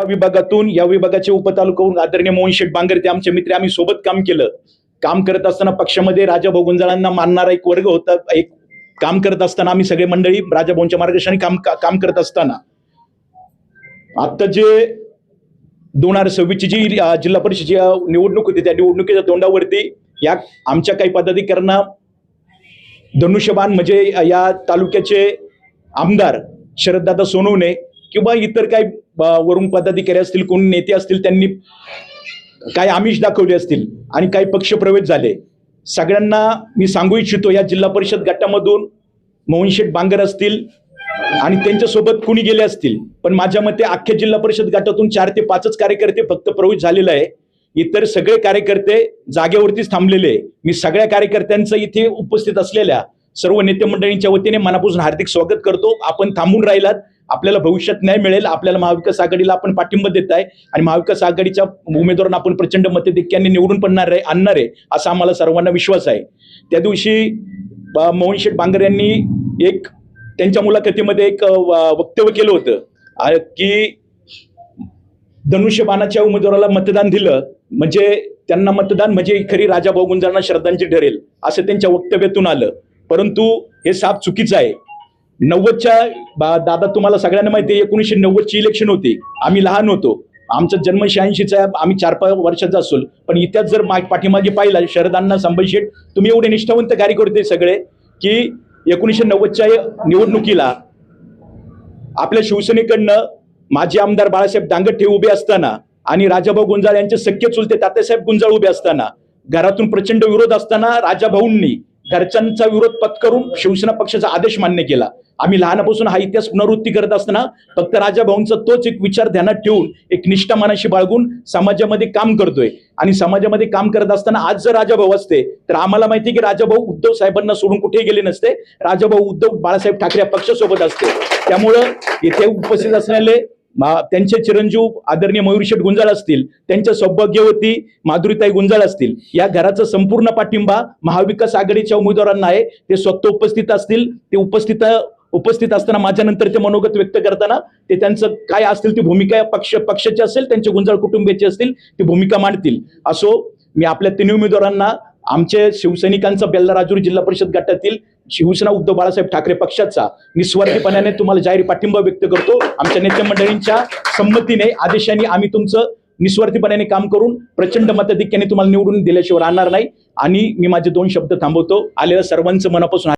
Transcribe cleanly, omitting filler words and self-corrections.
विभागातून या विभागाचे उपतालुकाहून आदरणीय मोहन शेठ बांगर ते आमचे मित्र, आम्ही सोबत काम केलं. काम करत असताना पक्षामध्ये राजाभाऊ गुंजाळांना मानणारा एक वर्ग होता. एक काम करत असताना आम्ही सगळे मंडळी राजाभाऊंच्या मार्गदर्शनाने काम करत असताना आता जे 2026 जी जिल्हा परिषदेची निवडणूक होती, त्या निवडणुकीच्या तोंडावरती या आमच्या काही पदाधिकाऱ्यांना धनुष्यबाण म्हणजे या तालुक्याचे आमदार शरददादा सोनवणे किंवा इतर काही वरून पदाधिकारी असतील, कोणी नेते असतील, त्यांनी काही आमिष दाखवले असतील आणि काही पक्षप्रवेश झाले. सगळ्यांना मी सांगू इच्छितो, या जिल्हा परिषद गटामधून मोहन शेठ बांगर असतील आणि त्यांच्यासोबत कुणी गेले असतील, पण माझ्या मते अख्ख्या जिल्हा परिषद गटातून 4 ते 5च कार्यकर्ते फक्त प्रवेश झालेले आहे. इतर सगळे कार्यकर्ते जागेवरतीच थांबलेले आहे. मी सगळ्या कार्यकर्त्यांचं इथे उपस्थित असलेल्या सर्व नेते मंडळींच्या वतीने मनापासून हार्दिक स्वागत करतो. आपण थांबून राहिलात, आपल्याला भविष्यात न्याय मिळेल. आपल्याला महाविकास आघाडीला आपण पाठिंबा देत आहे आणि महाविकास आघाडीच्या उमेदवारांना आपण प्रचंड मताधिक्याने निवडून पण आणणार आहे असा आम्हाला सर्वांना विश्वास आहे. त्या दिवशी मोहन शेठ बांगर यांनी एक त्यांच्या मुलाखतीमध्ये एक वक्तव्य केलं होतं की धनुष्यबाणाच्या उमेदवाराला मतदान दिलं म्हणजे त्यांना मतदान म्हणजे खरी राजाभाऊ गुंजाळांना श्रद्धांजली ठरेल असं त्यांच्या वक्तव्यातून आलं. परंतु हे साफ चुकीचं आहे. 90च्या दादा तुम्हाला सगळ्यांना माहिती आहे, 1990ची इलेक्शन होती. आम्ही लहान होतो, आमचा जन्म 86चा, आम्ही 4-5 वर्षाचा असेल. पण इतिहास जर पाठीमागे पाहिला, शरदांना संभाजी शेठ तुम्ही एवढे निष्ठावंत कार्यकर्ते सगळे की 1990च्या निवडणुकीला आपल्या शिवसेनेकडनं माजी आमदार बाळासाहेब दांगट हे उभे असताना आणि राजाभाऊ गुंजाळ यांचे सख्खे चुलते तात्यासाहेब गुंजाळ उभे असताना, घरातून प्रचंड विरोध असताना राजाभाऊंनी घरच्यांचा विरोध पत्करून शिवसेना पक्षाचा आदेश मान्य केला. आम्ही लहानपासून हा इतिहास पुनरावृत्ती करत असताना फक्त राजाभाऊंचा तोच एक विचार ध्यानात ठेवून एक निष्ठा मनाशी बाळगून समाजामध्ये काम करतोय. आणि समाजामध्ये काम करत असताना आज जर राजाभाऊ असते तर आम्हाला माहिती की राजाभाऊ उद्धव साहेबांना सोडून कुठे गेले नसते. राजाभाऊ उद्धव बाळासाहेब ठाकरे या पक्षासोबत असते. त्यामुळं इथे उपस्थित असलेले त्यांचे चिरंजीव आदरणीय मयूर शेठ गुंजाळ असतील, त्यांच्या सौभाग्यवती माधुरीताई गुंजाळ असतील, या घराचा संपूर्ण पाठिंबा महाविकास आघाडीच्या उमेदवारांना आहे. ते स्वतः उपस्थित असतील. ते उपस्थित असताना माझ्यानंतर ते मनोगत व्यक्त करताना ते त्यांचं काय असतील ती भूमिका पक्षाची असेल, त्यांचे गुंजाळ कुटुंबियाची असतील, ती भूमिका मांडतील. असो, मी आपल्या 3 उमेदवारांना आमच्या शिवसैनिकांचा बेल्ला राजूर जिल्हा परिषद गटातील शिवसेना उद्धव बाळासाहेब ठाकरे पक्षाचा निस्वार्थीपणाने तुम्हाला जाहीर पाठिंबा व्यक्त करतो. आमच्या नेते मंडळींच्या संमतीने आदेशाने आम्ही तुमचं निस्वार्थीपणाने काम करून प्रचंड मताधिक्याने तुम्हाला निवडून दिल्याशिवाय राहणार नाही. आणि मी माझे 2 शब्द थांबवतो. आलेल्या सर्वांचं मनापासून